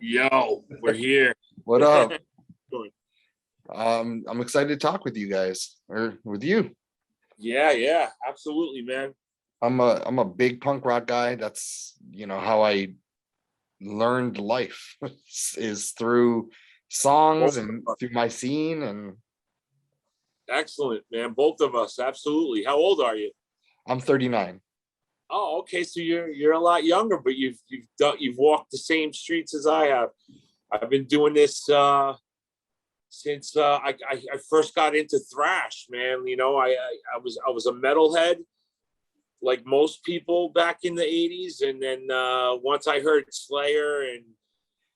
Yo, we're here. What up? I'm excited to talk with you guys, or with you. Yeah, absolutely, man. I'm a big punk rock guy. That's how I learned life is through songs and through my scene. And excellent, man. Both of us, absolutely. How old are you? I'm 39. Oh, okay. So you're a lot younger, but you've walked the same streets as I have. I've been doing this since I first got into thrash, man. I was a metalhead like most people back in the 80s, and then once I heard Slayer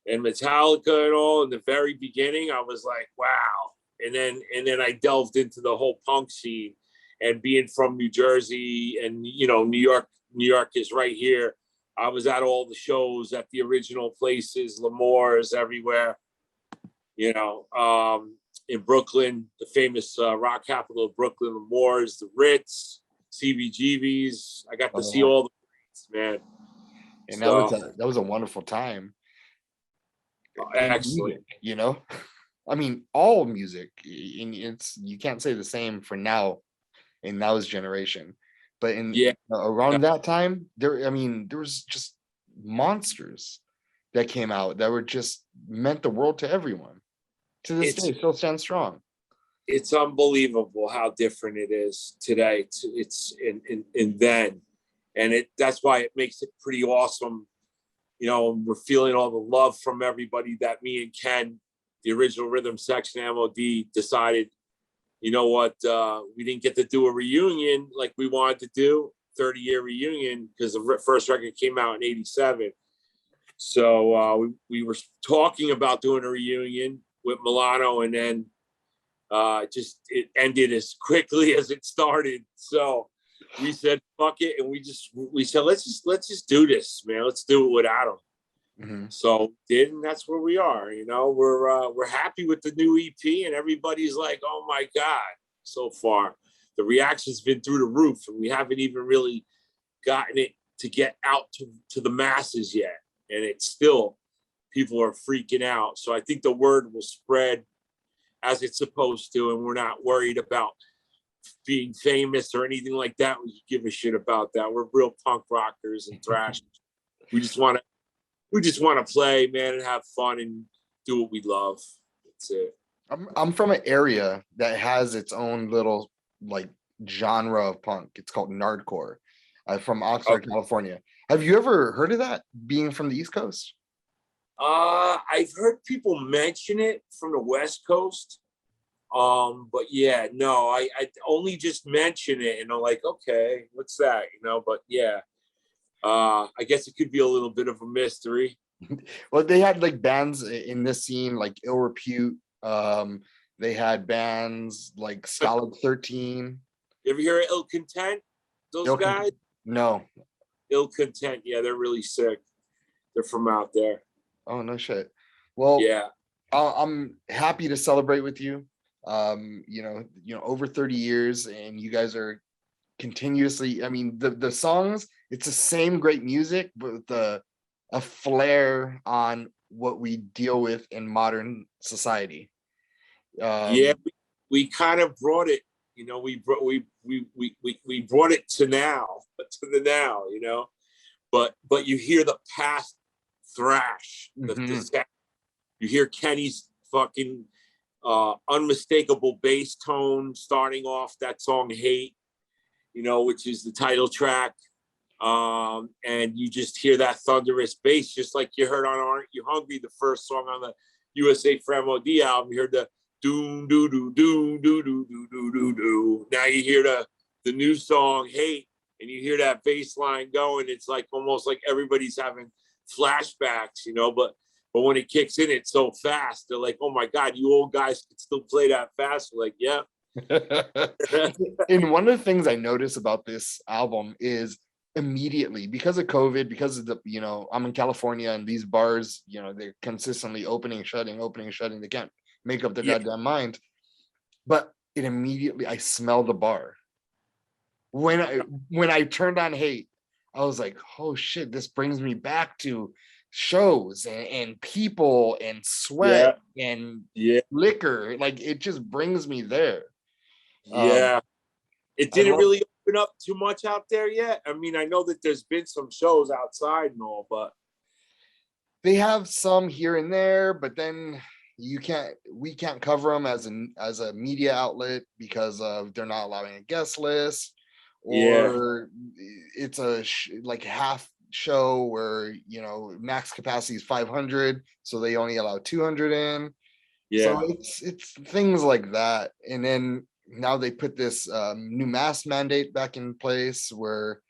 and Metallica and all in the very beginning, I was like, wow. And then I delved into the whole punk scene, and being from New Jersey and New York is right here. I was at all the shows at the original places, L'Amour's, everywhere. In Brooklyn, the famous rock capital of Brooklyn, L'Amour's, the Ritz, CBGB's. I got to see all the things, man. And that was a wonderful time. Excellent. Music, I mean, all music. You can't say the same for now in now's generation, but around that time, there was just monsters that came out that were just meant the world to everyone. To this day, still stands strong. It's unbelievable how different it is today. It's in then, and that's why it makes it pretty awesome. We're feeling all the love from everybody that me and Ken, the original rhythm section M.O.D, decided, you know what, we didn't get to do a reunion like we wanted to do, 30-year reunion, because the first record came out in 87. So we were talking about doing a reunion with Milano, and then it ended as quickly as it started. So we said, fuck it. And we said, let's just do this, man. Let's do it without him. Mm-hmm. So and that's where we are. We're happy with the new EP, and everybody's like, oh my God, so far. The reaction's been through the roof, and we haven't even really gotten it to get out to the masses yet. And it's still, people are freaking out. So I think the word will spread as it's supposed to, and we're not worried about being famous or anything like that. We give a shit about that. We're real punk rockers and thrash. We just want to play, man, and have fun and do what we love. That's it. I'm from an area that has its own little genre of punk. It's called nardcore. I'm from Oxnard, California. Have you ever heard of that, being from the East Coast? I've heard people mention it from the West Coast. But yeah, no, I only just mention it and I'm like, okay, what's that? But yeah, I guess it could be a little bit of a mystery. Well, they had bands in this scene like Ill Repute. They had bands like Scholard 13. You ever hear of Ill Content? Those guys? No. Ill Content, yeah, they're really sick. They're from out there. Oh, no shit. Well, yeah, I'm happy to celebrate with you. Over 30 years, and you guys are continuously, the songs, it's the same great music, but with a flair on what we deal with in modern society. We kind of brought it, we brought it to the now, but you hear the past thrash, you hear Kenny's fucking unmistakable bass tone starting off that song Hate, which is the title track, and you just hear that thunderous bass, just like you heard on Aren't You Hungry, the first song on the USA for M.O.D album. You heard the doom doo doo doo doo doo doo doo doo doo. Now you hear the new song Hate, and you hear that bass line going. It's like almost like everybody's having flashbacks, but when it kicks in, it's so fast. They're like, oh my God, you old guys can still play that fast. We're like, yeah. And one of the things I notice about this album is immediately, because of COVID, because of the, I'm in California, and these bars, they're consistently opening and shutting. They can't make up their goddamn mind. But it immediately, I smell the bar. When I turned on Hate, I was like, oh shit, this brings me back to shows and people and sweat and Yeah. liquor. Like it just brings me there. Yeah. It I didn't love, really open up too much out there yet. I mean, I know that there's been some shows outside and all, but they have some here and there, but then we can't cover them as a media outlet because of they're not allowing a guest list, yeah. or it's a like half show where max capacity is 500, so they only allow 200 in. Yeah. So it's things like that. And then now they put this new mask mandate back in place where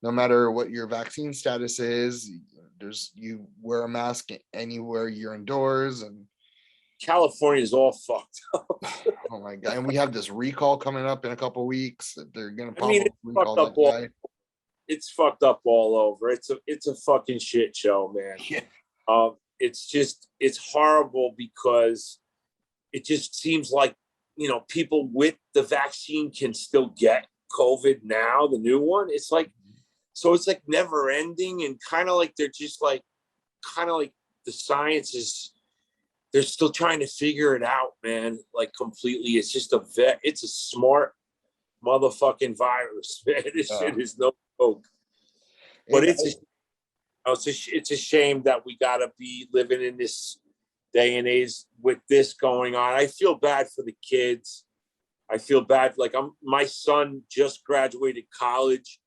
no matter what your vaccine status is, you wear a mask anywhere you're indoors. And California is all fucked up. oh my god! And we have this recall coming up in a couple of weeks. They're gonna I mean, probably recall that guy. it's fucked up all over. It's a fucking shit show, man. Yeah. It's horrible because it just seems like, people with the vaccine can still get COVID now, the new one. It's like, so it's like never ending, and kind of like they're just like, kind of like the science is, they're still trying to figure it out, man. Like completely. It's just it's a smart motherfucking virus, man. This shit is no joke. But it's a shame that we gotta be living in this day and age with this going on. I feel bad for the kids. I feel bad. Like my son just graduated college,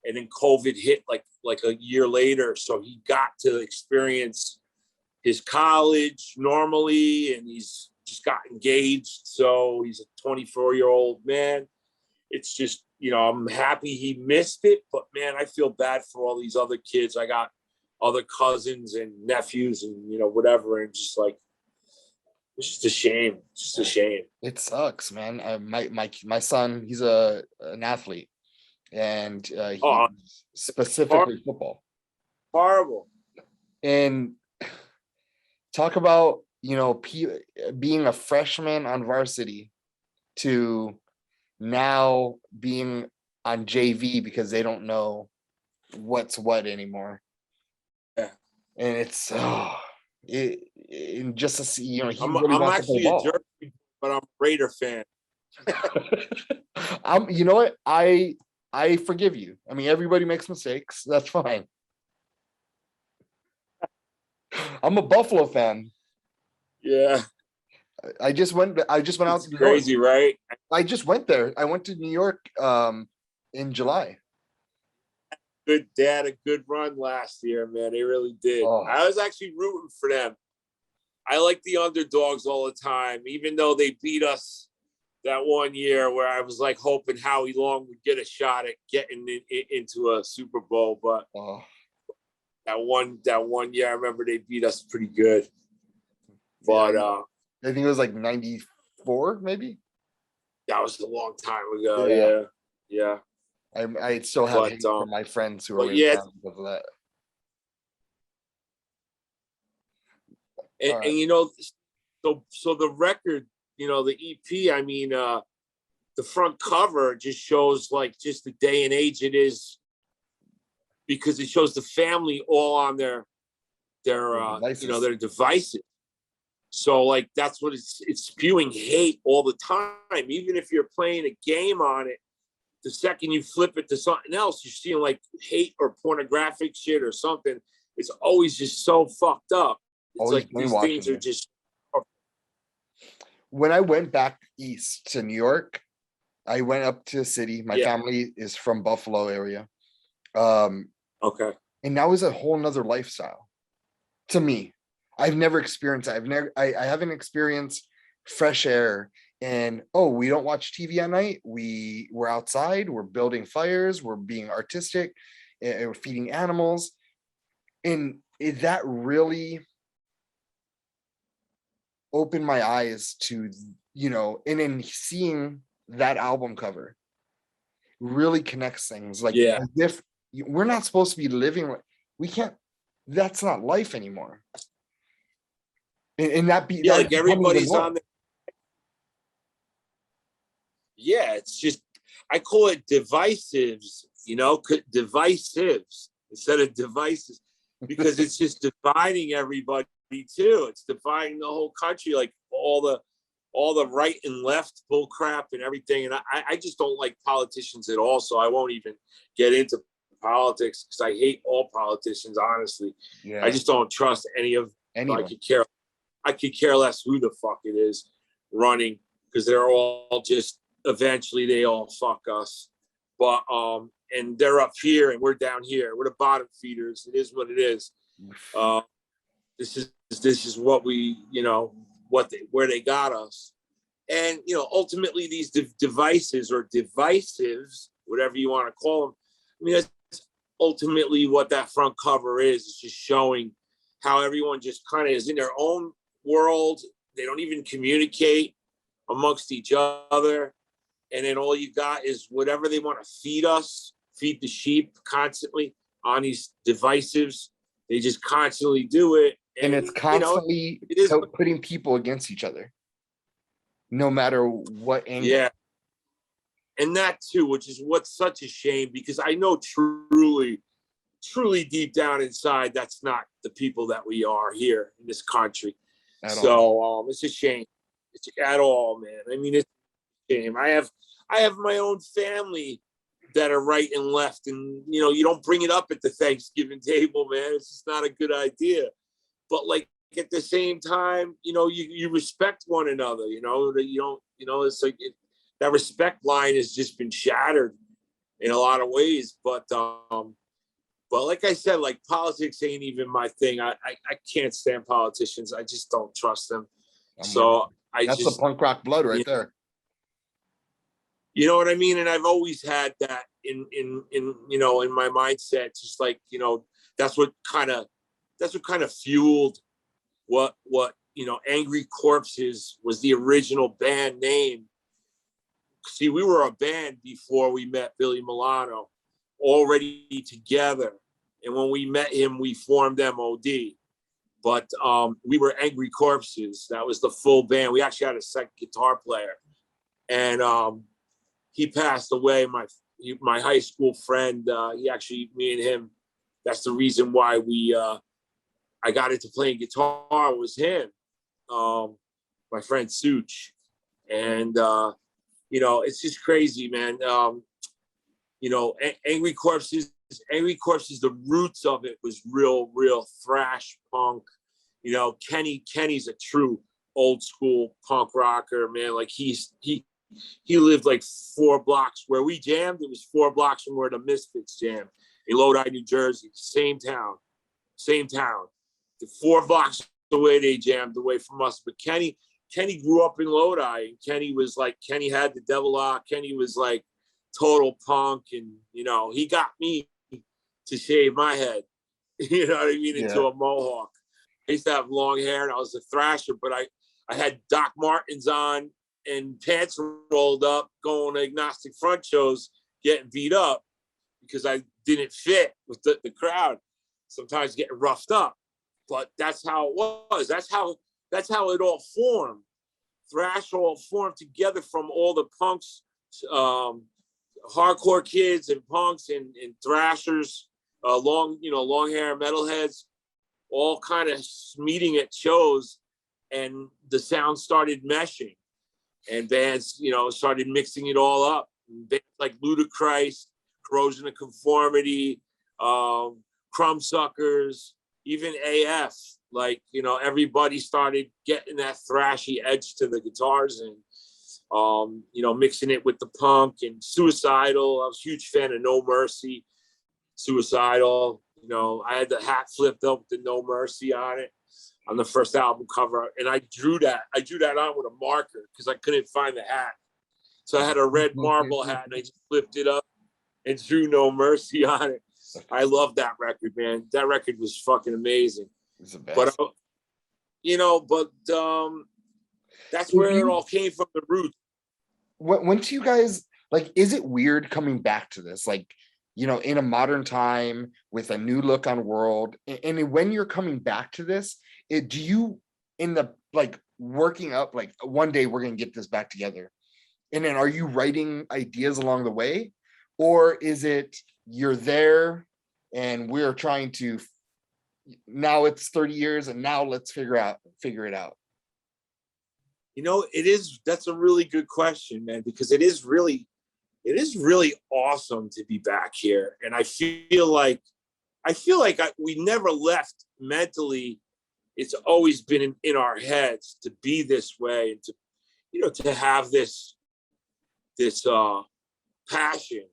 and then COVID hit like a year later, so he got to experience his college normally, and he's just got engaged. So he's a 24-year-old man. It's just, I'm happy he missed it, but man, I feel bad for all these other kids. I got other cousins and nephews and, whatever. And just like, it's just a shame. It's just a shame. It sucks, man. My son, he's an athlete, and specifically football. Horrible. And talk about being a freshman on varsity to now being on JV because they don't know what's what anymore. Yeah. And it's just to see, he I'm really wants actually to play ball. a jerk, but I'm a Raider fan. You know what? I forgive you. I mean, everybody makes mistakes. That's fine. I'm a Buffalo fan. Yeah. I just went out to New crazy, York. right? I just went there. I went to New York in July. They had a good run last year, man. They really did. Oh. I was actually rooting for them. I like the underdogs all the time, even though they beat us that one year where I was like hoping Howie Long would get a shot at getting into a Super Bowl. But that one year, I remember they beat us pretty good. But I think it was like 94, maybe. That was a long time ago. Yeah. I still have hate from my friends who are because of that. And so the record, the EP, I mean, the front cover just shows like just the day and age it is, because it shows the family all on their devices. So like that's what it's spewing hate all the time. Even if you're playing a game on it, the second you flip it to something else, you're seeing like hate or pornographic shit or something. It's always just so fucked up. It's always like these things are just. When I went back east to New York, I went up to the city. My family is from Buffalo area. Okay. And that was a whole nother lifestyle to me. I've never experienced that. I haven't experienced fresh air and, we don't watch TV at night. We're outside, we're building fires, we're being artistic, and we're feeding animals. And that really opened my eyes to, and then seeing that album cover really connects things. Like, as if we're not supposed to be living, we can't, that's not life anymore. And that be like everybody's on there. Yeah, it's just, I call it divisives, divisives instead of devices. because it's just dividing everybody too. It's dividing the whole country, like all the right and left bull crap and everything. And I just don't like politicians at all. So I won't even get into politics because I hate all politicians, honestly. Yeah. I just don't trust any of them. I could care less who the fuck it is running, because they're all just, eventually they all fuck us. But and they're up here and we're down here. We're the bottom feeders. It is what it is. This is what we, where they got us. And ultimately these devices or divisives, whatever you want to call them, I mean, that's ultimately what that front cover is. It's just showing how everyone just kind of is in their own world. They don't even communicate amongst each other. And then all you got is whatever they want to feed us, feed the sheep constantly on these divisives. They just constantly do it. And it's constantly putting people against each other, no matter what angle. Yeah. And that too, which is what's such a shame, because I know truly deep down inside, that's not the people that we are here in this country. So it's a shame. It's at all, man. I mean, it's a shame. I have my own family that are right and left, and you don't bring it up at the Thanksgiving table, man. It's just not a good idea. But like at the same time, you respect one another. That you don't. It's like that respect line has just been shattered in a lot of ways. But like I said, like politics ain't even my thing. I can't stand politicians. I just don't trust them. That's the punk rock blood right there. You know what I mean? And I've always had that in my mindset, just like, that's what kind of fueled what Angry Corpses was the original band name. See, we were a band before we met Billy Milano, already together. And when we met him, we formed M.O.D. But we were Angry Corpses. That was the full band. We actually had a second guitar player. And he passed away. My high school friend, me and him, that's the reason why I got into playing guitar, was him, my friend Such. And, it's just crazy, man. Angry Corpses, the roots of it was real thrash punk. Kenny's a true old school punk rocker, man. Like he lived like 4 blocks where we jammed. It was 4 blocks from where the Misfits jammed in Lodi, New Jersey. Same town. The 4 blocks away they jammed away from us. But Kenny grew up in Lodi, and Kenny had the devil lock. Kenny was like total punk, and he got me to shave my head. You know what I mean? Into a mohawk. I used to have long hair, and I was a thrasher, but I had Doc Martens on and pants rolled up, going to agnostic front shows, getting beat up because I didn't fit with the crowd. Sometimes getting roughed up, but that's how it was. That's how it all formed. Thrash all formed together from all the punks, hardcore kids and punks and thrashers, long hair metalheads, all kind of meeting at shows, and the sound started meshing. And bands, started mixing it all up. Bands like Ludacris, Corrosion of Conformity, Crumbsuckers, even AF. Like, everybody started getting that thrashy edge to the guitars and, mixing it with the punk and Suicidal. I was a huge fan of No Mercy, Suicidal. I had the hat flipped up with the No Mercy on it on the first album cover. And I drew that on with a marker because I couldn't find the hat. So I had a red marble hat and I just flipped it up and drew No Mercy on it. I love that record, man. That record was fucking amazing. It's the best. But that's where it all came from, the roots. Once you guys, like, is it weird coming back to this? Like, in a modern time with a new look on world, and when you're coming back to this, do you in the like working up like one day we're gonna get this back together, and then are you writing ideas along the way, or is it you're there and we're trying to now it's 30 years and now let's figure it out? You know, that's a really good question, man, because it is really awesome to be back here. And I feel like we never left mentally. It's always been in our heads to be this way and to, you know, to have this passion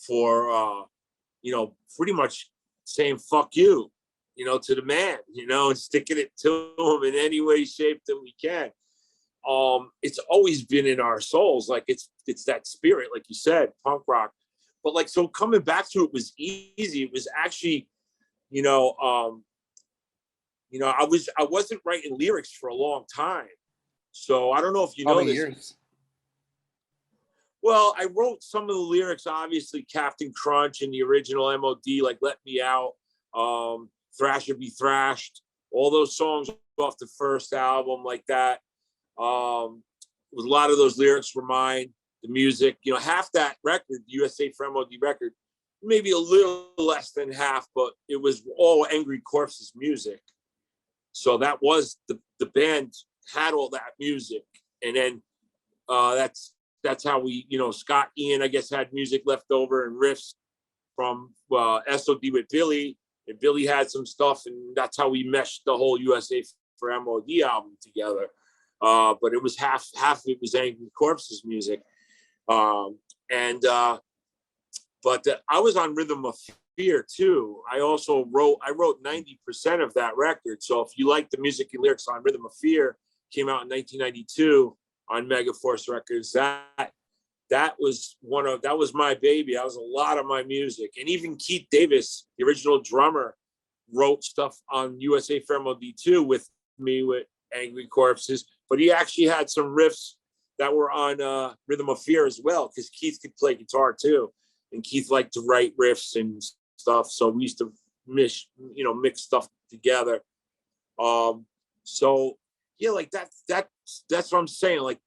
for, you know, pretty much saying fuck you, you know, to the man, you know, and sticking it to him in any way, shape that we can. It's always been in our souls. Like it's that spirit, like you said, punk rock. But like, so coming back to it was easy. It was actually, you know, I wasn't writing lyrics for a long time. So I don't know if you know this. Years? Well, I wrote some of the lyrics, obviously Captain Crunch and the original M.O.D, like Let Me Out, Thrash or Be Thrashed, all those songs off the first album like that. A lot of those lyrics were mine. The music, you know, half that record, the USA for M.O.D record, maybe a little less than half, but it was all Angry Corpse's music. So that was the band had all that music. And then that's how we, you know, Scott Ian, I guess, had music left over and riffs from SOD with Billy. And Billy had some stuff, and that's how we meshed the whole USA for M.O.D album together. But it was half of it was Angry Corpse's music. But I was on Rhythm of Fear too. I wrote 90% of that record. So if you like the music and lyrics on Rhythm of Fear, came out in 1992 on Megaforce Records. That was my baby. That was a lot of my music. And even Keith Davis, the original drummer, wrote stuff on USA for M.O.D too with me with Angry Corpses. But he actually had some riffs that were on Rhythm of Fear as well, because Keith could play guitar too. And Keith liked to write riffs and stuff. So we used to mix stuff together. So yeah, like that's what I'm saying. Like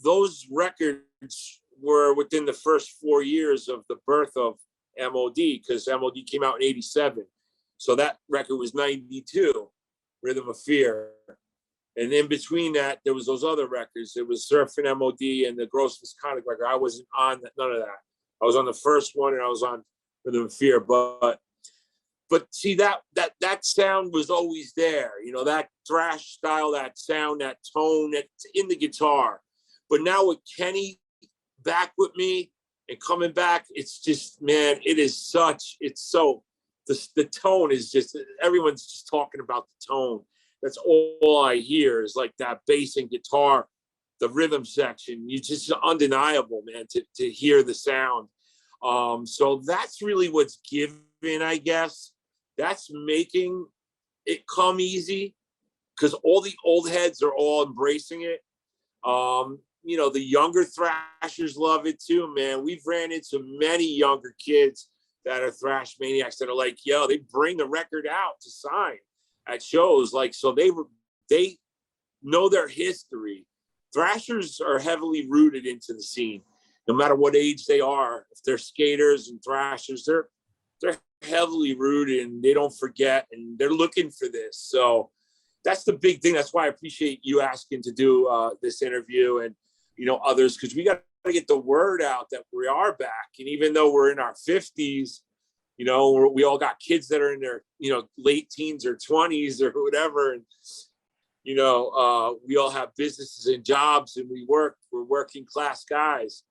those records were within the first 4 years of the birth of M.O.D, because M.O.D came out in 87. So that record was 92, Rhythm of Fear. And in between that, there was those other records. It was Surfing M.O.D and the Gross Misconduct record. I wasn't on none of that. I was on the first one and I was on Rhythm of Fear. But see, that sound was always there. You know, that thrash style, that sound, that tone that's in the guitar. But now with Kenny back with me and coming back, it's just, man, it's so, the tone is just, everyone's just talking about the tone. That's all I hear is like that bass and guitar, the rhythm section. You just undeniable, man, to hear the sound. So that's really what's given, I guess. That's making it come easy, because all the old heads are all embracing it. You know, the younger thrashers love it too, man. We've ran into many younger kids that are thrash maniacs that are like, yo, they bring the record out to sign at shows. Like, so they know their history. Thrashers are heavily rooted into the scene, no matter what age they are. If they're skaters and thrashers, they're heavily rooted and they don't forget, and they're looking for this. So that's the big thing. That's why I appreciate you asking to do this interview, and, you know, others, because we got to get the word out that we are back. And even though we're in our 50s, you know, we all got kids that are in their, you know, late teens or 20s or whatever. And, you know, we all have businesses and jobs, and we're working class guys.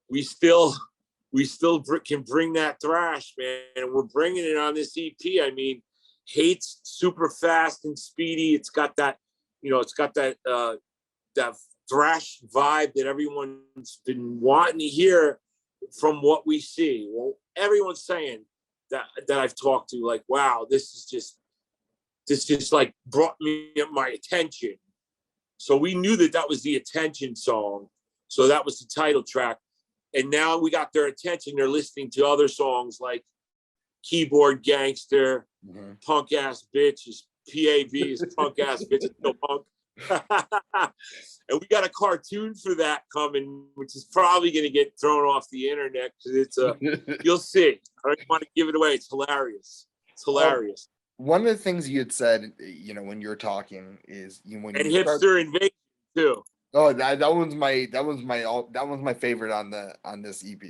We still can bring that thrash, man. And we're bringing it on this EP. I mean, Hate's super fast and speedy. It's got that, you know, that thrash vibe that everyone's been wanting to hear from what we see. Well, everyone's saying that I've talked to, like, wow, this just like brought me my attention. So we knew that was the attention song. So that was the title track. And now we got their attention. They're listening to other songs like Keyboard Gangster, Punk Ass Bitch, PAB is Punk Ass Bitch, is still punk. And we got a cartoon for that coming, which is probably going to get thrown off the internet, because it's you'll see. I don't want to give it away. It's hilarious. It's hilarious. one of the things you had said, you know, when you were talking is when And you start. hipster invasion too. Oh, that one's my favorite on this EP.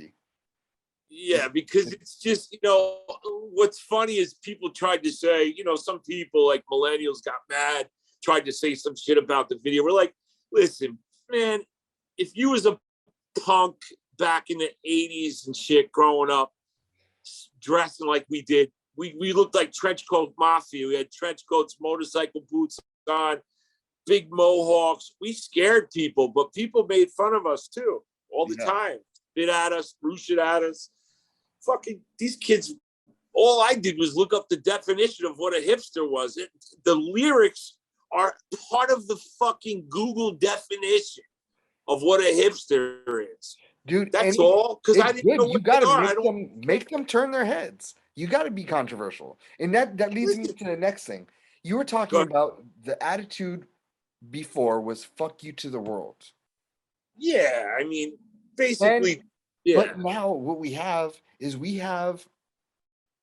Yeah, because it's just, what's funny is people tried to say, some people like millennials got mad, tried to say some shit about the video. We're like, listen, man, if you was a punk back in the 80s and shit growing up, dressing like we did, we looked like trench coat mafia. We had trench coats, motorcycle boots on, big mohawks. We scared people, but people made fun of us too all the time. Spit at us, threw shit at us. Fucking these kids, all I did was look up the definition of what a hipster was. The lyrics are part of the fucking Google definition of what a hipster is. Dude, that's all. Because I didn't know you what gotta they are. make them turn their heads. You gotta be controversial. And that leads me to the next thing. You were talking about the attitude before was fuck you to the world. Yeah, I mean, basically, But now what we have is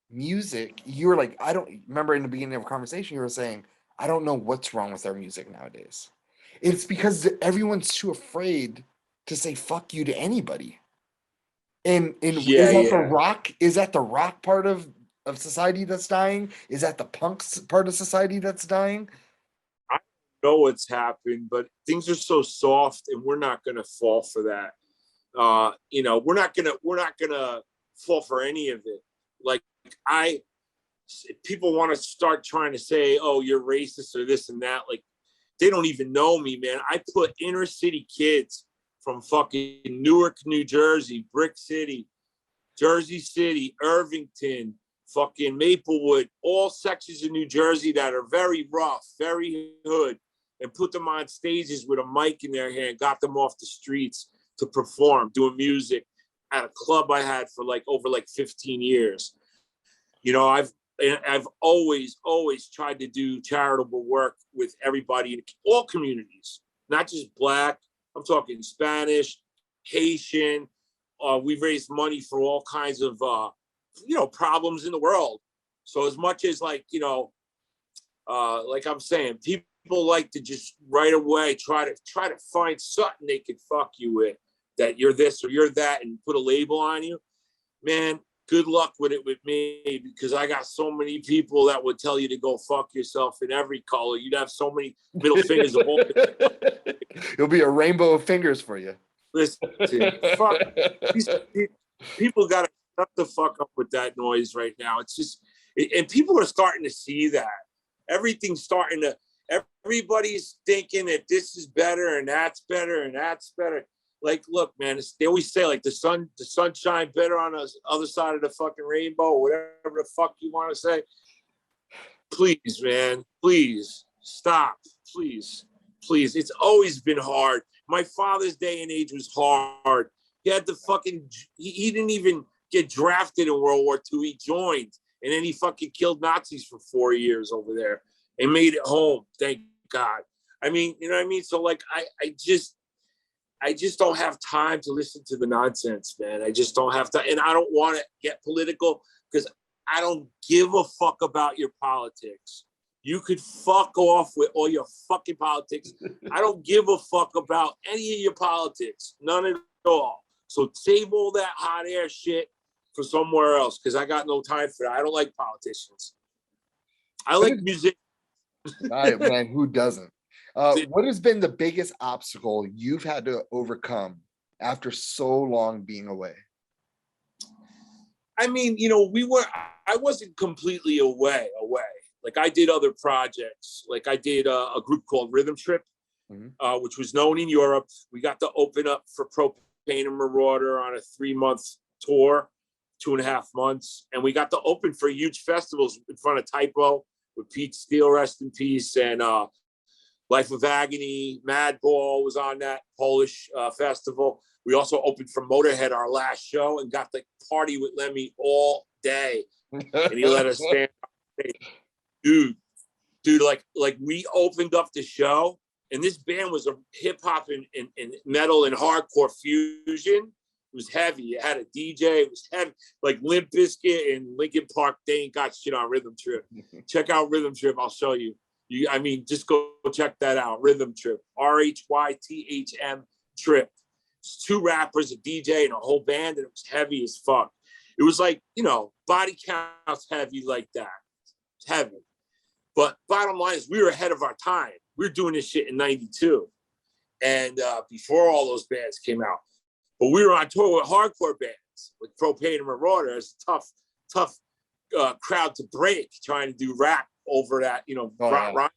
music. You were like, I don't remember in the beginning of a conversation, you were saying, I don't know what's wrong with our music nowadays. It's because everyone's too afraid to say fuck you to anybody. And is that the rock? Is that the rock part of society that's dying? Is that the punk part of society that's dying? I don't know what's happened, but things are so soft, and we're not going to fall for that. We're not gonna fall for any of it. Like people want to start trying to say, "Oh, you're racist" or this and that. Like they don't even know me, man. I put inner city kids from fucking Newark, New Jersey, Brick City, Jersey City, Irvington, fucking Maplewood, all sections of New Jersey that are very rough, very hood, and put them on stages with a mic in their hand, got them off the streets to perform, doing music at a club I had for over 15 years. I've always tried to do charitable work with everybody in all communities, not just Black. I'm talking Spanish, Haitian. We've raised money for all kinds of, problems in the world. So as much as like I'm saying, people like to just right away try to find something they could fuck you with, that you're this or you're that, and put a label on you, man. Good luck with it with me, because I got so many people that would tell you to go fuck yourself in every color. You'd have so many middle fingers of all. It'll be a rainbow of fingers for you. Listen, fuck. People got to shut the fuck up with that noise right now. It's just, and people are starting to see that. Everybody's thinking that this is better and that's better and that's better. Like, look, man, they always say like the sun shine better on the other side of the fucking rainbow, or whatever the fuck you want to say. Please, man, please stop. Please. It's always been hard. My father's day and age was hard. He had he didn't even get drafted in World War II. He joined, and then he fucking killed Nazis for 4 years over there and made it home. Thank God. I mean, you know what I mean? So like, I just don't have time to listen to the nonsense, man. I just don't have time. And I don't want to get political, because I don't give a fuck about your politics. You could fuck off with all your fucking politics. I don't give a fuck about any of your politics. None at all. So save all that hot air shit for somewhere else, because I got no time for that. I don't like politicians. I like music. Man, who doesn't? What has been the biggest obstacle you've had to overcome after so long being away? I mean, I wasn't completely away. Like I did other projects. Like I did a group called Rhythm Trip, which was known in Europe. We got to open up for Propane and Marauder on a 3-month tour, 2.5 months. And we got to open for huge festivals in front of Typo with Pete Steele, rest in peace, and Life of Agony, Madball was on that Polish festival. We also opened for Motorhead our last show and got to party with Lemmy all day. And he let us stand on stage. Dude, like we opened up the show, and this band was a hip hop and metal and hardcore fusion. was heavy. It had a DJ. It was heavy. Like Limp Bizkit and Linkin Park, they ain't got shit on Rhythm Trip. Check out Rhythm Trip. I'll show you. I mean, just go check that out. Rhythm Trip. RHYTHM Trip. It's 2 rappers, a DJ, and a whole band, and it was heavy as fuck. It was like, you know, Body Count's heavy like that. It's heavy. But bottom line is we were ahead of our time. We were doing this shit in 92. And before all those bands came out. But we were on tour with hardcore bands, with Propane and Marauder. It's a tough crowd to break, trying to do rap over that, you know, rock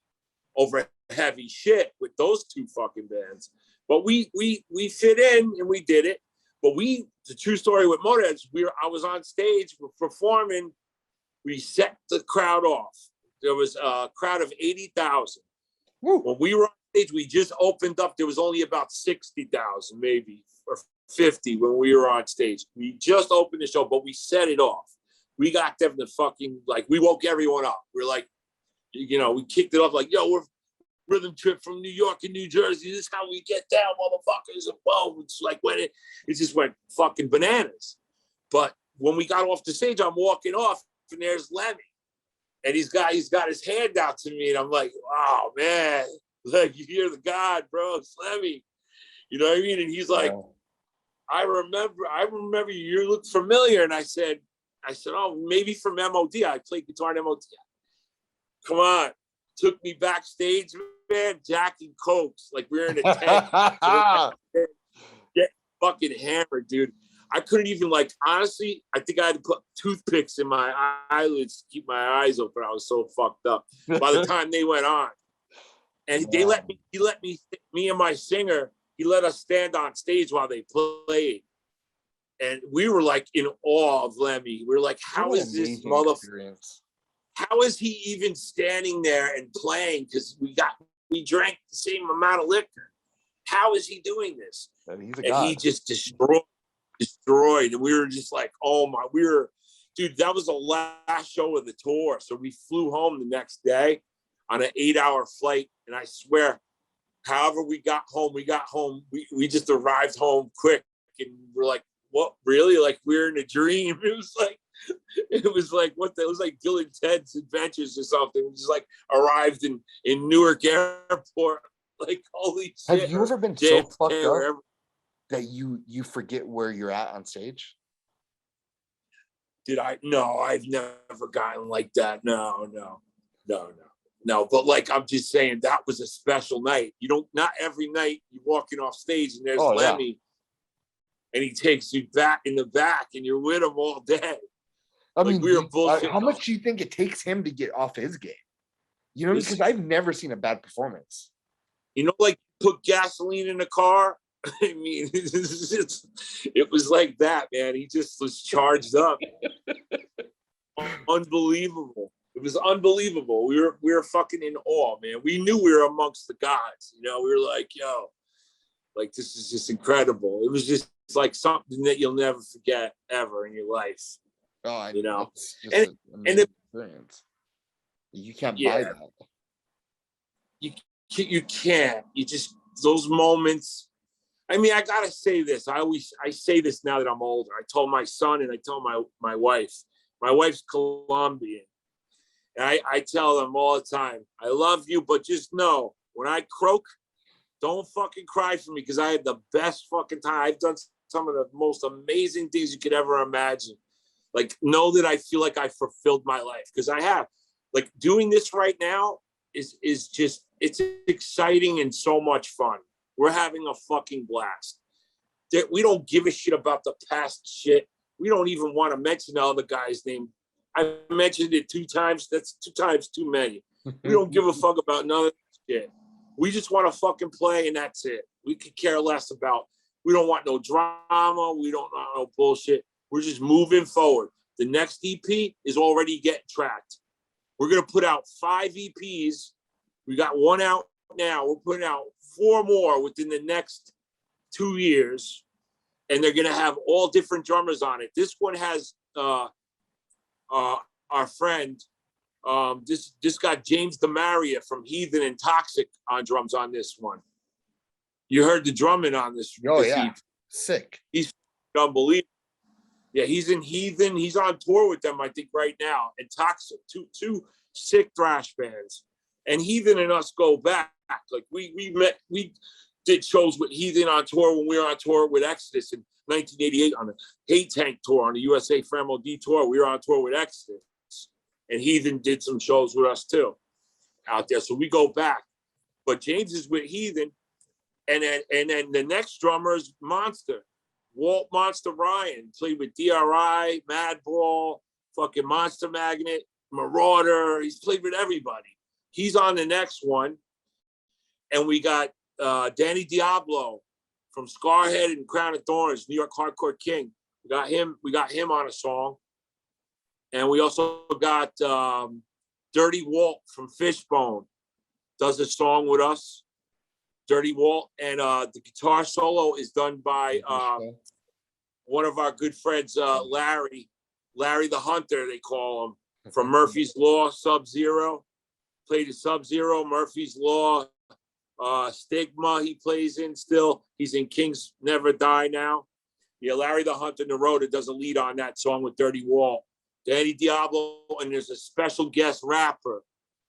over heavy shit with those 2 fucking bands. But we fit in and we did it. But the true story with Motorheads, I was on stage, we're performing, we set the crowd off. There was a crowd of 80,000. When we were on stage, we just opened up. There was only about 60,000, maybe, or 50 when we were on stage. We just opened the show, but we set it off. We got them to fucking, like, we woke everyone up. We're like, you know, we kicked it off like, yo, we're Rhythm Trip from New York and New Jersey. This is how we get down, motherfuckers. And boom, it's like when it just went fucking bananas. But when we got off the stage, I'm walking off, and there's Lemmy. And he's got his hand out to me, and I'm like, oh man, like you're the god, bro, it's Lemmy. You know what I mean? And he's like, I remember you look familiar. And I said, oh, maybe from M.O.D. I played guitar in M.O.D. Come on. Took me backstage, man, jacking cokes. Like we were in a tent. Get fucking hammered, dude. I couldn't even, like, honestly, I think I had to put toothpicks in my eyelids to keep my eyes open. I was so fucked up by the time they went on. And he let me and my singer, he let us stand on stage while they played. And we were like in awe of Lemmy. We were like, how is this motherfucker? How is he even standing there and playing? Because we drank the same amount of liquor. How is he doing this? And he just destroyed. And we were just like, oh my, dude, that was the last show of the tour. So we flew home the next day on an 8-hour flight. And I swear, however we got home, we just arrived home quick. And we're like, what, really? Like we're in a dream. It was like Bill and Ted's Adventures or something. We just like arrived in Newark Airport. Like, holy shit. Have you ever been so fucked up that you forget where you're at on stage? No, I've never gotten like that. No. But like, I'm just saying that was a special night. Not every night you're walking off stage and there's Lemmy and he takes you back in the back and you're with him all day. I mean, we were bullshit. How much do you think it takes him to get off his game? You know, because I've never seen a bad performance. You know, like put gasoline in a car. I mean, it was like that, man. He just was charged up. Unbelievable. It was unbelievable. We were fucking in awe, man. We knew we were amongst the gods. You know, we were like, yo, like this is just incredible. It was just like something that you'll never forget ever in your life. Oh, you know, and the experience. You can't buy that. You can't. You just those moments. I mean, I gotta say this. I say this now that I'm older. I told my son and I told my wife. My wife's Colombian, and I tell them all the time, I love you, but just know when I croak, don't fucking cry for me because I had the best fucking time. I've done some of the most amazing things you could ever imagine. Like, know that I feel like I fulfilled my life because I have. Like, doing this right now is just, it's exciting and so much fun. We're having a fucking blast. We don't give a shit about the past shit. We don't even want to mention the other guy's name. I mentioned it 2 times. That's 2 times too many. We don't give a fuck about none of that shit. We just want to fucking play and that's it. We could care less about, we don't want no drama. We don't want no bullshit. We're just moving forward. The next EP is already getting tracked. We're going to put out 5 EPs. We got 1 out now. We're putting out 4 more within the next 2 years. And they're going to have all different drummers on it. This one has our friend, this got James Demaria from Heathen and TOXXIK on drums on this one. You heard the drumming on this. Oh, yeah. EP. Sick. He's unbelievable. Yeah, he's in Heathen. He's on tour with them, I think, right now. And TOXXIK, two sick thrash bands. And Heathen and us go back. Like we did shows with Heathen on tour when we were on tour with Exodus in 1988 on the Hate Tank tour on the USA for M.O.D. tour. We were on tour with Exodus, and Heathen did some shows with us too out there. So we go back. But James is with Heathen, and then the next drummer is Monster. Walt Monster Ryan played with DRI, Madball, fucking Monster Magnet, Marauder. He's played with everybody. He's on the next one. And we got Danny Diablo from Scarhead and Crown of Thorns, New York Hardcore King. We got him on a song. And we also got Dirty Walt from Fishbone does a song with us. Dirty Walt. And the guitar solo is done by one of our good friends, Larry the Hunter, they call him, from Murphy's Law, Sub-Zero. Played a Sub-Zero, Murphy's Law, Stigma he plays in still. He's in Kings Never Die now. Yeah, Larry the Hunter Naroda does a lead on that song with Dirty Walt. Danny Diablo, and there's a special guest rapper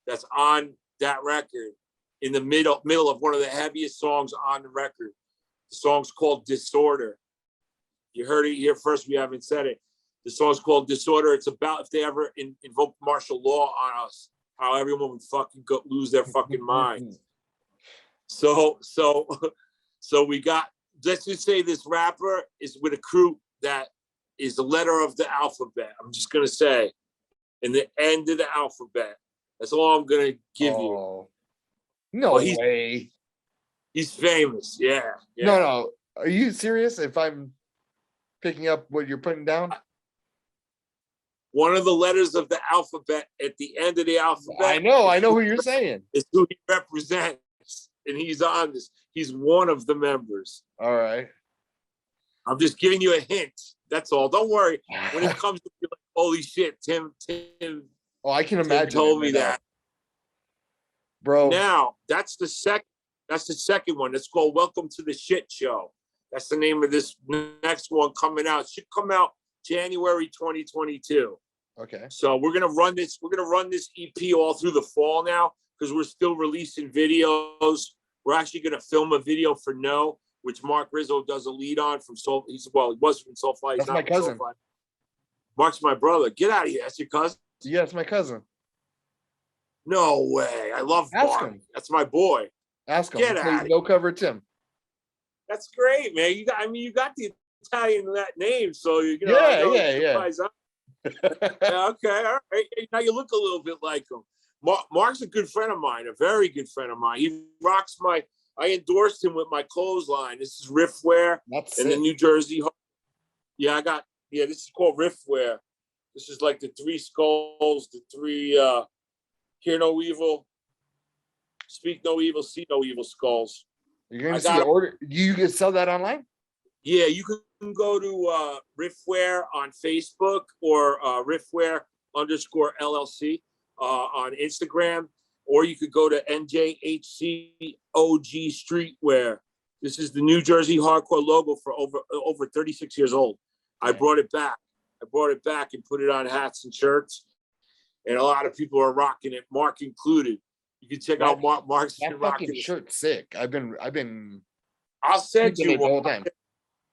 that's on that record in the middle of one of the heaviest songs on the record. The song's called Disorder. You heard it here first. We haven't said it. The song's called Disorder. It's about if they ever invoke martial law on us, how everyone would fucking lose their fucking mind. So we got, let's just say this rapper is with a crew that is the letter of the alphabet. I'm just going to say, in the end of the alphabet. That's all I'm going to give you. No way. He's famous. Yeah. No. Are you serious? If I'm picking up what you're putting down? One of the letters of the alphabet at the end of the alphabet. I know who you're saying. Is who he represents. And he's on this. He's one of the members. All right. I'm just giving you a hint. That's all. Don't worry. When it comes to like, holy shit, Tim. Oh, I can imagine. Tim told me that. Bro. Now, that's the second one. It's called Welcome to the Shit Show. That's the name of this next one coming out. It should come out January 2022. Okay. So we're gonna run this EP all through the fall now because we're still releasing videos. We're actually gonna film a video for No, which Mark Rizzo does a lead on from Soul. He was from Soulfly. That's my cousin. Soulfly. Mark's my brother. Get out of here. That's your cousin? Yeah, it's my cousin. No way. I love Ask Mark. him. That's my boy. Ask him. Get out. No cover Tim. That's great, man. You got the Italian that name, so you know. Yeah. Okay, all right. Now you look a little bit like him. Mark's a good friend of mine, a very good friend of mine. He rocks I endorsed him with my clothesline. This is Riffwear in the New Jersey. Yeah, this is called Riffwear. This is like the three skulls, the three hear no evil, speak no evil, see no evil skulls. You're gonna see order. You can sell that online? Yeah, you can go to Riffwear on Facebook or Riffwear _ LLC on Instagram, or you could go to NJHC OG Streetwear. This is the New Jersey hardcore logo for over 36 years old. I brought it back. And put it on hats and shirts, and a lot of people are rocking it, Mark included. You can check out Mark's that fucking shirt. Sick. I've been. I'll send you one. Whole time.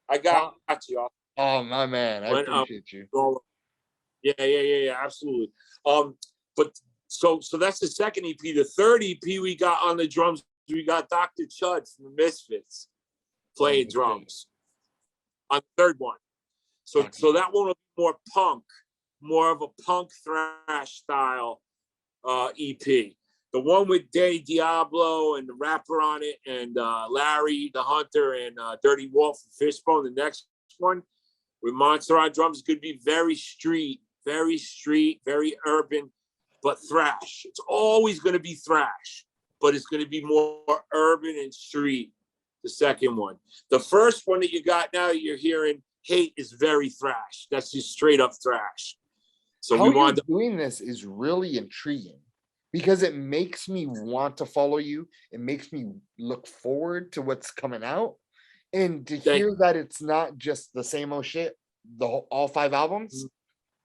I got you. Oh my man, I appreciate you. Yeah, absolutely. But so that's the second EP. The third EP we got on the drums. We got Dr. Chud from the Misfits playing drums on the third one. So that one will be more punk, more of a punk thrash style EP. The one with Danny Diablo and the rapper on it, and Larry the Hunter and Dirty Walt from Fishbone. The next one with Monster on drums is going to be very street, very urban, but thrash. It's always going to be thrash, but it's going to be more urban and street. The second one. The first one that you got now, you're hearing Hate is very thrash. That's just straight up thrash. So how you're doing this is really intriguing because it makes me want to follow you. It makes me look forward to what's coming out. And to Thank hear that it's not just the same old shit, all 5 albums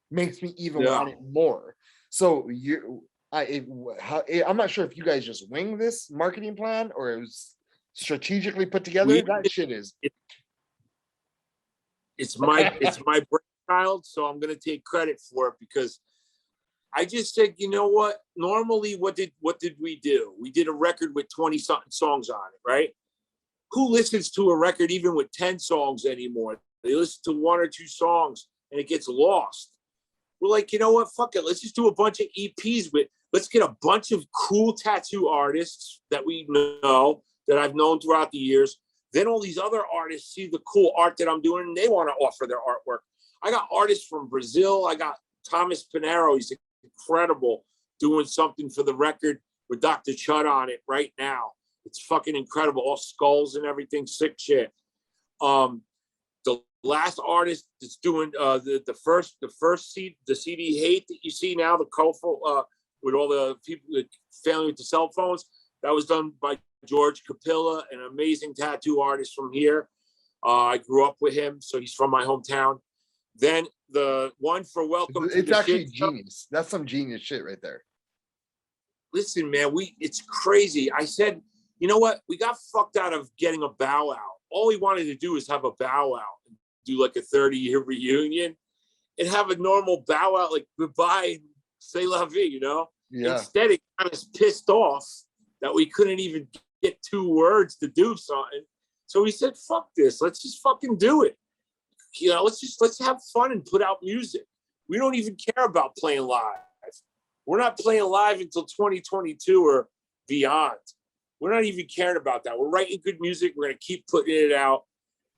makes me even want it more. So I'm not sure if you guys just wing this marketing plan or it was strategically put together. That shit is. It's my brainchild, so I'm gonna take credit for it because I just said, you know what? Normally, what did we do? We did a record with 20-something songs on it, right? Who listens to a record even with 10 songs anymore? They listen to 1 or 2 songs and it gets lost. We're like, you know what? Fuck it. Let's just do a bunch of EPs let's get a bunch of cool tattoo artists that we know, that I've known throughout the years. Then all these other artists see the cool art that I'm doing and they want to offer their artwork. I got artists from Brazil. I got Thomas Pinheiro. He's incredible, doing something for the record with Dr. Chud on it right now. It's fucking incredible. All skulls and everything, sick shit. The last artist that's doing the CD Hate that you see now, the colorful with all the people, the family with the cell phones, that was done by George Capilla, an amazing tattoo artist from here. I grew up with him, so he's from my hometown. Then the one for Welcome to It's the actually Shit genius. That's some genius shit right there. Listen, man, it's crazy. I said, you know what? We got fucked out of getting a bow out. All we wanted to do is have a bow out, and do like a 30-year reunion and have a normal bow out, like goodbye, say la vie, you know? Yeah. Instead, it got us pissed off that we couldn't even get 2 words to do something. So we said, fuck this. Let's just fucking do it. You know, let's have fun and put out music. We don't even care about playing live. We're not playing live until 2022 or beyond. We're not even caring about that. We're writing good music. We're going to keep putting it out.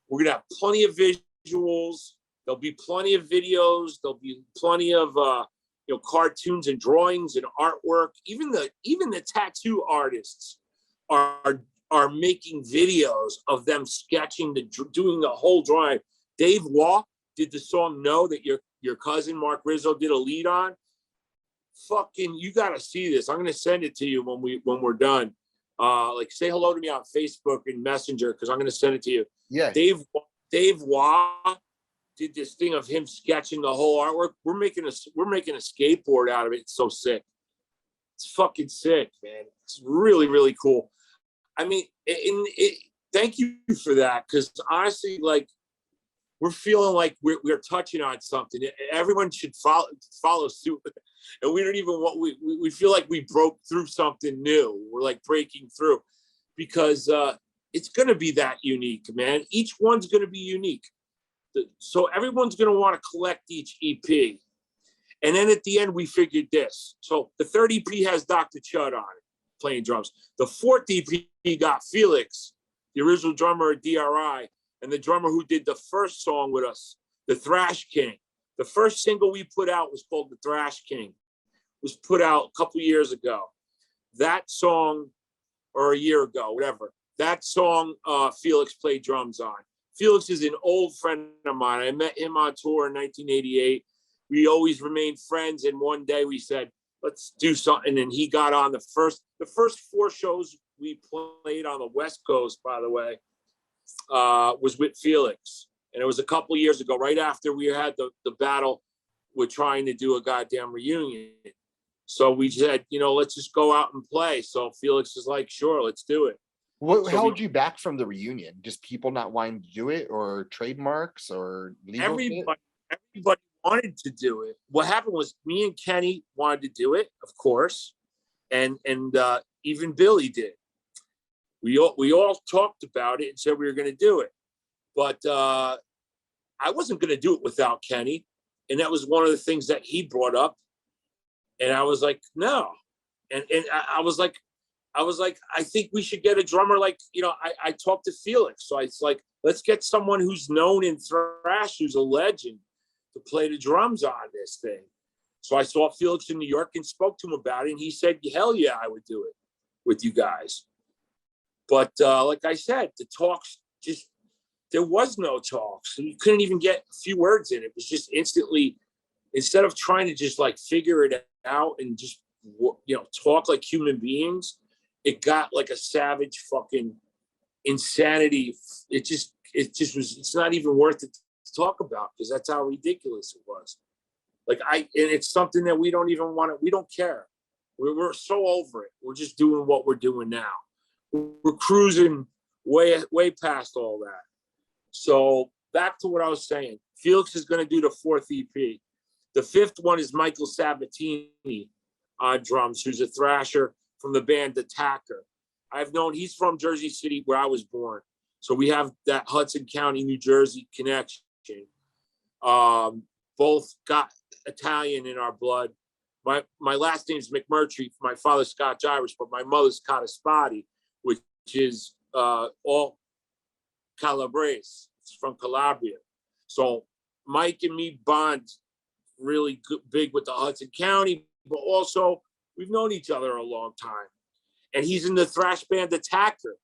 We're going to have plenty of visuals. There'll be plenty of videos. There'll be plenty of cartoons and drawings and artwork. Even the tattoo artists are making videos of them sketching, doing the whole drawing. Dave Waugh did the song "No" that your cousin Mark Rizzo did a lead on. Fucking, you gotta see this. I'm gonna send it to you when we're done. Like, say hello to me on Facebook and Messenger because I'm gonna send it to you. Yeah. Dave Waugh did this thing of him sketching the whole artwork. We're making a skateboard out of it. It's so sick. It's fucking sick, man. It's really, really cool. I mean, thank you for that, because honestly, like, we're feeling like we're touching on something. Everyone should follow suit, and we don't even want. We feel like we broke through something new. We're like breaking through, because it's going to be that unique, man. Each one's going to be unique, so everyone's going to want to collect each EP. And then at the end, we figured this. So the third EP has Dr. Chud on it, playing drums. The fourth EP got Felix, the original drummer at DRI, and the drummer who did the first song with us, the Thrash King. The first single we put out was called The Thrash King. It was put out a couple years ago. That song, or a year ago, whatever, that song Felix played drums on. Felix is an old friend of mine. I met him on tour in 1988. We always remained friends, and one day we said, let's do something, and he got on the first 4 shows we played on the West Coast, by the way, was with Felix. And it was a couple years ago, right after we had the battle with trying to do a goddamn reunion. So we said, let's just go out and play. So Felix is like, sure, let's do it. What held you back from the reunion? Just people not wanting to do it, or trademarks, or legal everybody wanted to do it. What happened was, me and Kenny wanted to do it, of course, and even Billy did. We all talked about it and said we were going to do it, but I wasn't going to do it without Kenny, and that was one of the things that he brought up, and I was like, no, and I was like, I think we should get a drummer. Like, I talked to Felix, so it's like, let's get someone who's known in thrash, who's a legend, to play the drums on this thing. So I saw Felix in New York and spoke to him about it, and he said, hell yeah, I would do it with you guys. But like I said, the talks, there was no talks. You couldn't even get a few words in. It was just instantly, instead of trying to just like figure it out and just, talk like human beings, it got like a savage fucking insanity. It's not even worth it to talk about because that's how ridiculous it was. And it's something that we don't even want to, we don't care. We're so over it. We're just doing what we're doing now. We're cruising way past all that. So back to what I was saying. Felix is going to do the 4th EP. The 5th one is Michael Sabatini on drums, who's a thrasher from the band Attacker. He's from Jersey City, where I was born. So we have that Hudson County, New Jersey connection. Both got Italian in our blood. My last name is McMurtrie. My father's Scotch-Irish, but my mother's Cataspati, which is all Calabrese. It's from Calabria. So Mike and me bond really big with the Hudson County, but also we've known each other a long time. And he's in the thrash band Attacker,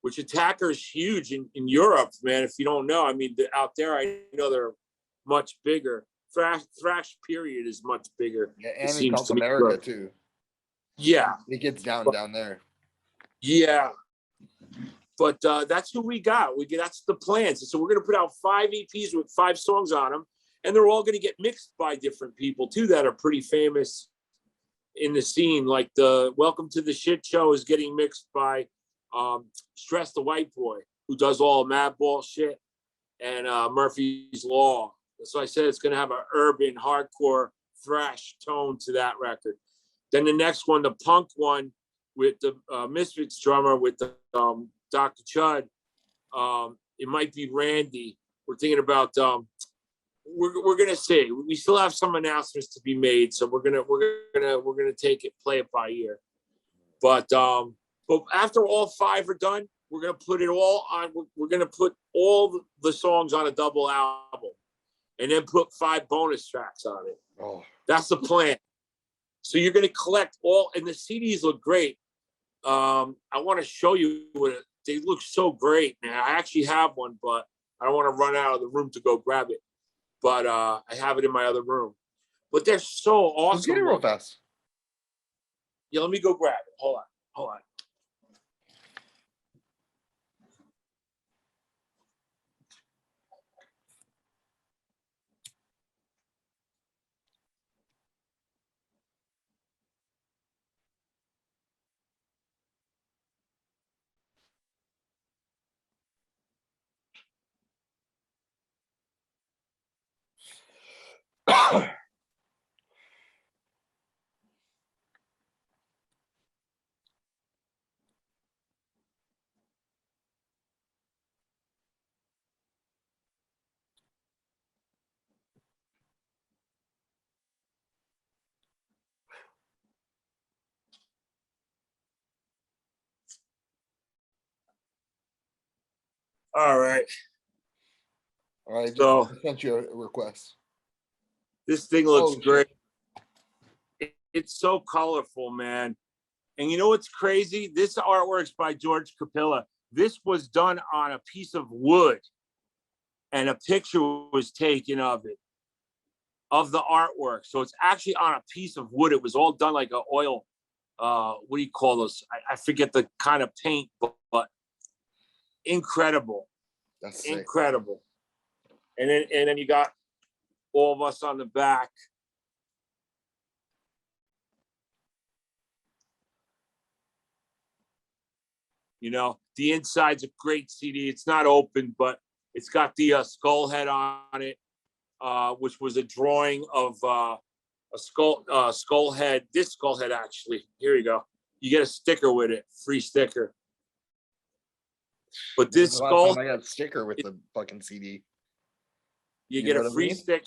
which Attacker is huge in Europe, man. If you don't know, I mean, out there, I know they're much bigger. Thrash period is much bigger. Yeah, and in South America too. Yeah, it gets down there. Yeah, but that's who we got. That's the plans. So we're gonna put out 5 EPs with 5 songs on them, and they're all gonna get mixed by different people too that are pretty famous in the scene. Like the Welcome to the Shit Show is getting mixed by Stress the White Boy, who does all Madball shit, and Murphy's Law. So I said it's going to have an urban, hardcore, thrash tone to that record. Then the next one, the punk one with the Misfits drummer with the Dr. Chud. It might be Randy. We're thinking about. We're gonna see. We still have some announcements to be made, so we're gonna take it, play it by ear. But after all 5 are done, we're gonna put it all on. We're gonna put all the songs on a double album. And then put 5 bonus tracks on it. Oh, that's the plan. So you're going to collect all, and the CDs look great. I want to show you they look so great, man. I actually have one, but I don't want to run out of the room to go grab it. But I have it in my other room. But they're so awesome. Let's get it real fast. Yeah, let me go grab it. Hold on. All right. So I sent you a request. This thing looks great. It's so colorful, man. And you know what's crazy? This artwork's by George Capilla. This was done on a piece of wood, and a picture was taken of it, of the artwork. So it's actually on a piece of wood. It was all done like an oil, what do you call those? I forget the kind of paint, but incredible. That's incredible. And then you got all of us on the back. You know, the inside's a great CD. It's not open, but it's got the skull head on it, which was a drawing of a skull head. This skull head, actually. Here you go. You get a sticker with it, free sticker. But this skull, I got a sticker with the fucking CD. You get a free sticker,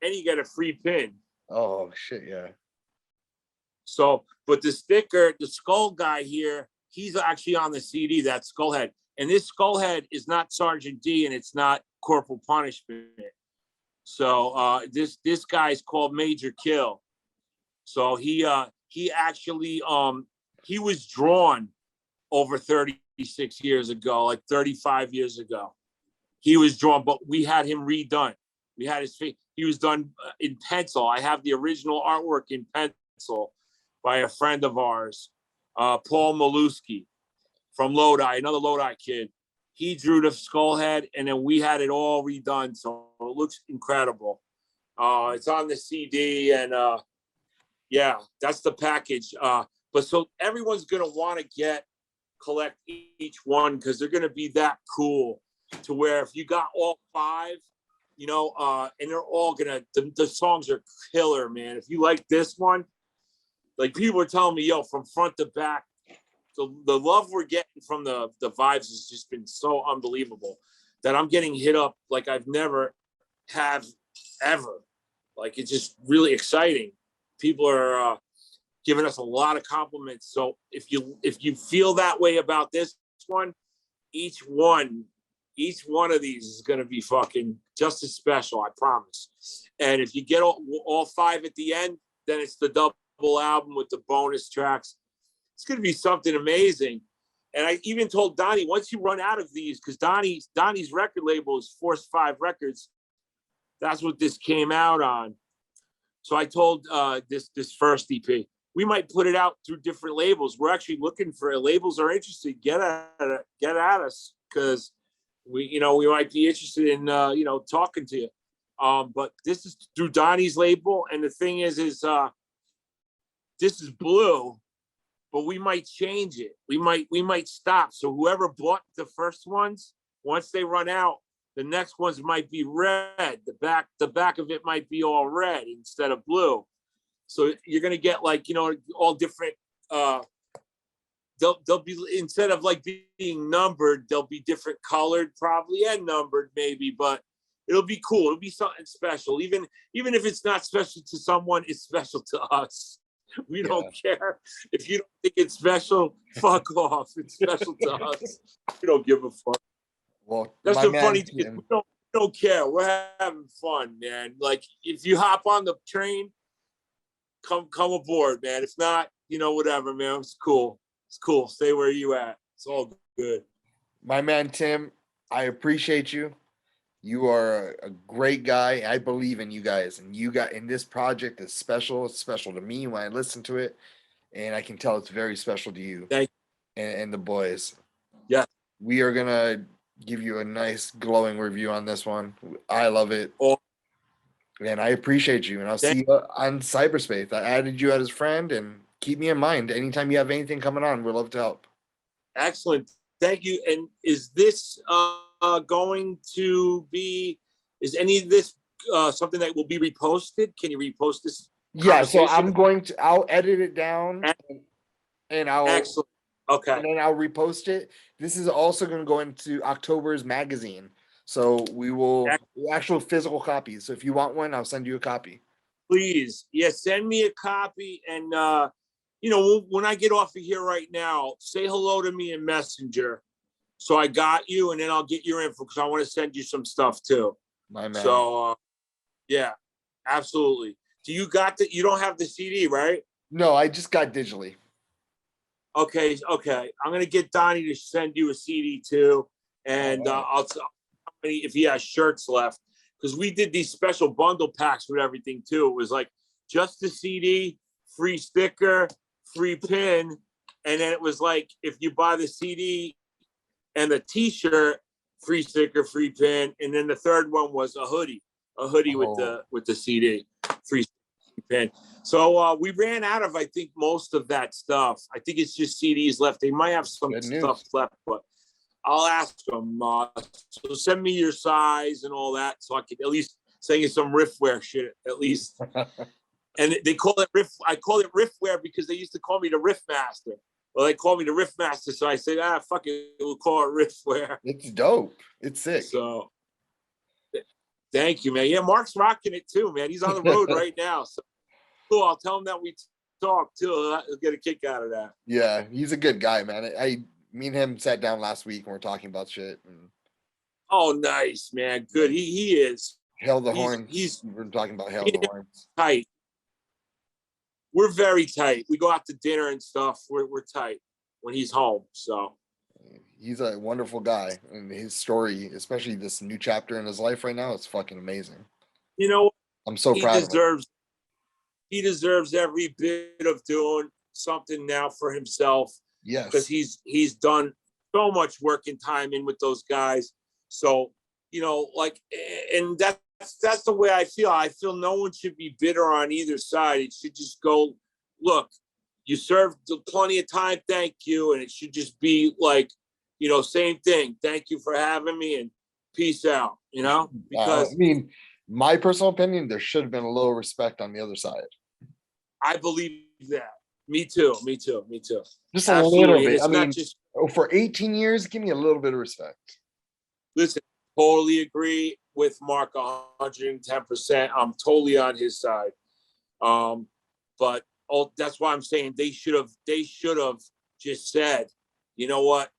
and you get a free pin. Oh shit, yeah. So, but the sticker, the skull guy here, he's actually on the CD, that skull head. And this skull head is not Sergeant D, and it's not Corporal Punishment. So this guy is called Major Kill. So he actually he was drawn over 36 years ago, like 35 years ago. He was drawn, but we had him redone. We had his face. He was done in pencil. I have the original artwork in pencil by a friend of ours, Paul Maluski from Lodi, another Lodi kid. He drew the skull head, and then we had it all redone, so it looks incredible. It's on the CD, and yeah, that's the package. But so everyone's gonna want to collect each one because they're gonna be that cool. To where if you got all 5, you know, and they're all gonna the songs are killer, man. If you like this one, like people are telling me, yo, from front to back. The love we're getting from the vibes has just been so unbelievable that I'm getting hit up like I've never have ever. Like it's just really exciting. People are giving us a lot of compliments. So if you feel that way about this one, each one of these is going to be fucking just as special, I promise. And if you get all 5 at the end, then it's the double album with the bonus tracks. It's going to be something amazing. And I even told Donny, once you run out of these, because Donny's record label is Force 5 Records. That's what this came out on. So I told this first EP, we might put it out through different labels. We're actually looking for labels are interested. Get at us because we might be interested in talking to you. But this is through Donny's label, and the thing is this is blue. But we might change it. We might stop. So whoever bought the first ones, once they run out, the next ones might be red. The back of it might be all red instead of blue. So you're gonna get like all different. They'll be, instead of like being numbered, they'll be different colored probably and numbered maybe, but it'll be cool. It'll be something special. Even if it's not special to someone, it's special to us. We don't care. If you don't think it's special, fuck off. It's special to us. We don't give a fuck. Well, that's the funny thing. We don't care. We're having fun, man. Like if you hop on the train, come aboard, man. If not, whatever, man. It's cool. It's cool. Stay where you at. It's all good. My man Tim, I appreciate you. You are a great guy. I believe in you guys, and this project is special. It's special to me when I listen to it, and I can tell it's very special to you. Thank you. And the boys. Yeah, we are gonna give you a nice glowing review on this one. I love it, and I appreciate you. And I'll see you on cyberspace. I added you as a friend, and keep me in mind anytime you have anything coming on. We'd love to help. Excellent. Thank you. And is this going to be? Is any of this something that will be reposted? Can you repost this? Yeah. So I'll edit it down, and I'll. Excellent. Okay. And then I'll repost it. This is also going to go into October's magazine. So we will actual physical copies. So if you want one, I'll send you a copy. Please. Yeah, send me a copy. And, when I get off of here right now, say hello to me in Messenger. So I got you, and then I'll get your info because I want to send you some stuff too. My man. So, yeah, absolutely. You don't have the CD, right? No, I just got digitally. Okay. I'm gonna get Donny to send you a CD too, and I'll if he has shirts left because we did these special bundle packs with everything too. It was like just the CD, free sticker, free pin, and then it was like if you buy the CD and the T-shirt, free sticker, free pin, and then the third one was a hoodie with the CD, free pin. So we ran out of, I think, most of that stuff. I think it's just CDs left. They might have some stuff left, but I'll ask them. So send me your size and all that, so I can at least send you some riffwear shit at least. And they call it riff. I call it riffwear because they used to call me the Riff Master. Well, they call me the Riff Master, so I said, fuck it, we'll call it riffwear. It's dope. It's sick. So thank you, man. Yeah, Mark's rocking it too, man. He's on the road right now. So cool. I'll tell him that we talked too. He'll get a kick out of that. Yeah, he's a good guy, man. Me and him sat down last week and we're talking about shit. And oh, nice, man. Good. He is. Hail the Horns. We're talking about Hail the Horns. Tight. We're very tight. We go out to dinner and stuff. We're tight when he's home. So he's a wonderful guy, and his story, especially this new chapter in his life right now, is fucking amazing. You know, I'm so proud of him. He deserves every bit of doing something now for himself. Yes, because he's done so much work and time in with those guys. So, you know, like, and that's the way I feel. I feel no one should be bitter on either side. It should just go, look, you served plenty of time, thank you. And it should just be like, you know, same thing. Thank you for having me and peace out, you know? Because I mean, my personal opinion, there should have been a little respect on the other side. I believe that. Me too. Just Absolutely. a little And bit. it's I not mean, just, for 18 years, give me a little bit of respect. listen, totally agree with Mark 110%. I'm totally on his side. But that's why I'm saying they should have just said, you know what?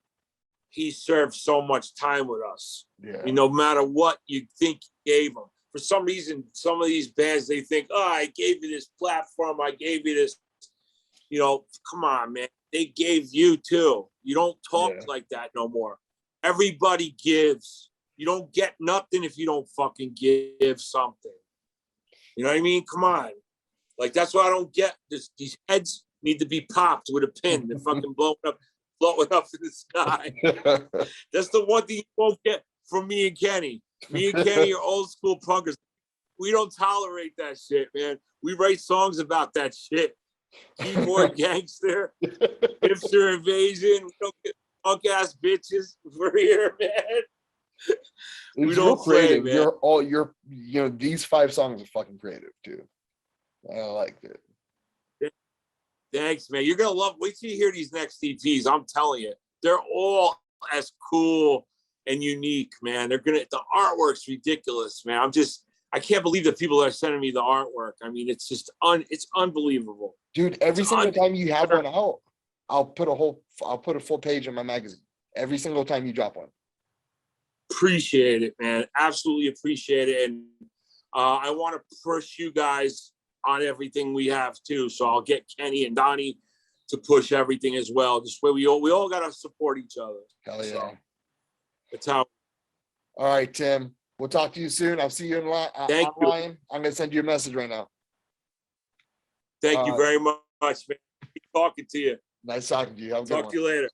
He served so much time with us. Yeah. No matter what you think you gave him. For some reason, some of these bands, they think, oh, I gave you this platform. I gave you this, you know, come on, man. They gave you too. You don't talk like that no more. Everybody gives. You don't get nothing if you don't fucking give something. You know what I mean? Come on. Like, that's why I don't get this. These heads need to be popped with a pin and fucking blow it up in the sky. That's the one thing you won't get from me and Kenny. Me and Kenny are old school punkers. We don't tolerate that shit, man. We write songs about that shit. Keyboard gangster, hipster invasion. We don't get punk ass bitches. We're here, man. We don't play, man. You know, these 5 songs are fucking creative too. I like it. Thanks, man. You're gonna love. Wait till you hear these next EPs. I'm telling you, they're all as cool and unique, man. The artwork's ridiculous, man. I can't believe that people are sending me the artwork. I mean, it's just it's unbelievable. Dude, every single time you have one out, I'll put a full page in my magazine. Every single time you drop one. Appreciate it, man. Absolutely appreciate it. And I want to push you guys on everything we have too. So I'll get Kenny and Donny to push everything as well. This way we all got to support each other. Hell yeah. So that's how. All right, Tim. We'll talk to you soon. I'll see you online. I'm going to send you a message right now. Thank you very much, man. Keep talking to you. Nice talking to you. Talk to you later.